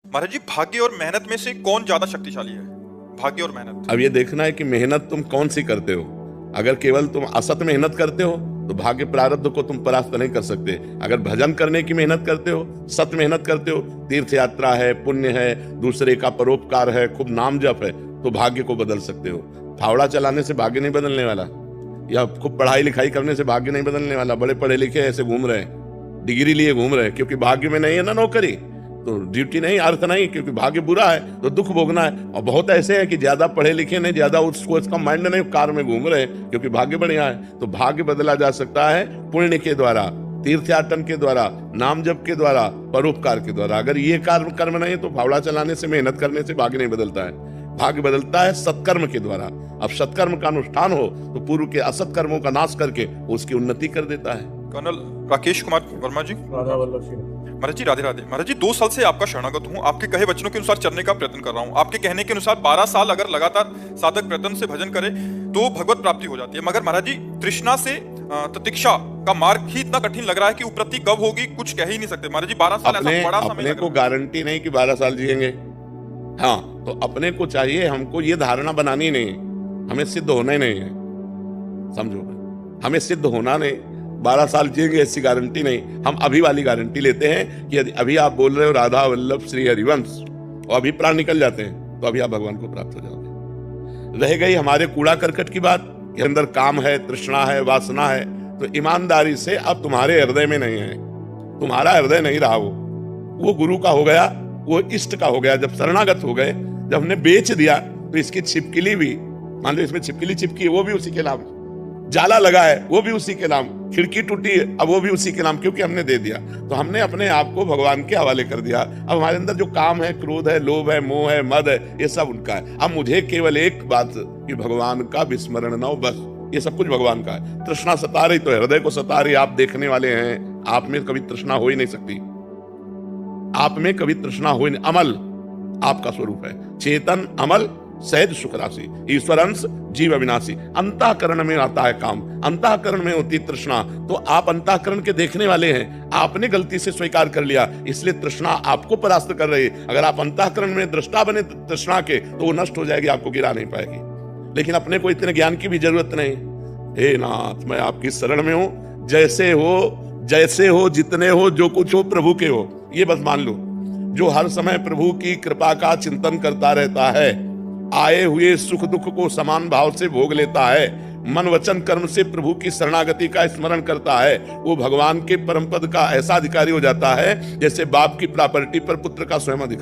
महाराज जी, भाग्य और मेहनत में से कौन ज्यादा शक्तिशाली है? भाग्य और मेहनत। अब ये देखना है कि मेहनत तुम कौन सी करते हो। अगर केवल तुम असत मेहनत करते हो तो भाग्य प्रारब्ध को तुम परास्त नहीं कर सकते। अगर भजन करने की मेहनत करते हो, सत मेहनत करते हो, तीर्थ यात्रा है, पुण्य है, दूसरे का परोपकार है, खूब नाम जप है, तो भाग्य को बदल सकते हो। फावड़ा चलाने से भाग्य नहीं बदलने वाला, या खूब पढ़ाई लिखाई करने से भाग्य नहीं बदलने वाला। बड़े पढ़े लिखे ऐसे घूम रहे हैं, डिग्री लिए घूम रहे हैं, क्योंकि भाग्य में नहीं है ना नौकरी, तो ड्यूटी नहीं, अर्थ नहीं, क्योंकि भाग्य बुरा है तो दुख भोगना है। और बहुत ऐसे हैं कि ज्यादा पढ़े लिखे नहीं, ज्यादा उसका माइंड नहीं, कार में घूम रहे हैं क्योंकि भाग्य बढ़िया है। तो भाग्य बदला जा सकता है पुण्य के द्वारा, तीर्थयाटन के द्वारा, नाम जप के द्वारा, परोपकार के द्वारा। अगर ये कर्म नहीं तो फावड़ा चलाने से, मेहनत करने से भाग्य नहीं बदलता है। भाग्य बदलता है सत्कर्म के द्वारा। अब सत्कर्म का अनुष्ठान हो तो पूर्व के असत कर्मों का नाश करके उसकी उन्नति कर देता है। कर्नल राकेश कुमार वर्मा जी। राधा वल्लभ सिंह। महाराज जी, राधे राधे। महाराज जी, 2 साल से आपका शरणागत हूँ। आपके कहे वचनों के अनुसार चलने का प्रयत्न कर रहा हूँ। आपके कहने के अनुसार 12 साल अगर लगातार साधक प्रयत्न से भजन करे तो भगवत प्राप्ति हो जाती है। मगर महाराज जी, तृष्णा से प्रतीक्षा का मार्ग ही इतना कठिन लग रहा है कि उपलब्धि कब होगी कुछ कह ही नहीं सकते। महाराज जी, 12 साल ऐसा बड़ा समय अपने को गारंटी नहीं कि 12 साल जिएंगे। हाँ, तो अपने को चाहिए, हमको ये धारणा बनानी नहीं, हमें सिद्ध होना ही नहीं है। समझो, हमें सिद्ध होना नहीं, 12 साल जिएंगे ऐसी गारंटी नहीं। हम अभी वाली गारंटी लेते हैं कि यदि अभी आप बोल रहे हो राधा वल्लभ श्री हरिवंश और अभी प्राण निकल जाते हैं तो अभी आप भगवान को प्राप्त हो जाओगे। रह गई हमारे कूड़ा करकट की बात कि अंदर काम है, तृष्णा है, वासना है, तो ईमानदारी से अब तुम्हारे हृदय में नहीं है, तुम्हारा हृदय नहीं रहा, वो गुरु का हो गया, वो इष्ट का हो गया। जब शरणागत हो गए, जब हमने बेच दिया तो इसकी छिपकली भी, मान लो इसमें छिपकली चिपकी है, वो भी उसी के नाम, जाला लगा है वो भी उसी के नाम, खिड़की टूटी है अब वो भी उसी के नाम, क्योंकि हमने दे दिया। तो हमने अपने आप को भगवान के हवाले कर दिया। अब हमारे अंदर जो काम है, क्रोध है, लोभ है, मोह है, मद है, ये सब उनका है। अब मुझे केवल एक बात कि भगवान का विस्मरण न हो, बस। ये सब कुछ भगवान का है। तृष्णा सता रही तो हृदय को सता रही। आप देखने वाले हैं, आप में कभी तृष्णा हो ही नहीं सकती, आप में कभी तृष्णा हो ही नहीं। अमल आपका स्वरूप है, चेतन, अमल, सहज सुख राशि, ईश्वर अंश, जीव अविनाशी। अंतःकरण में आता है काम, अंतःकरण में होती तृष्णा। तो आप अंतःकरण के देखने वाले हैं, आपने गलती से स्वीकार कर लिया, इसलिए तृष्णा आपको परास्त कर रही है। अगर आप अंतःकरण में दृष्टा बने तृष्णा के तो वो नष्ट हो जाएगी, आपको गिरा नहीं पाएगी। लेकिन अपने को इतने ज्ञान की भी जरूरत नहीं। हे नाथ, मैं आपकी शरण में हूं, जैसे हो, जितने हो, जो कुछ हो प्रभु के हो, ये बस मान लो। जो हर समय प्रभु की कृपा का चिंतन करता रहता है, आए हुए सुख दुख को समान भाव से भोग लेता है, मन वचन कर्म से प्रभु की शरणागति का स्मरण करता है, वो भगवान के परम पद का ऐसा अधिकारी हो जाता है जैसे बाप की प्रॉपर्टी पर पुत्र का स्वयं अधिकार।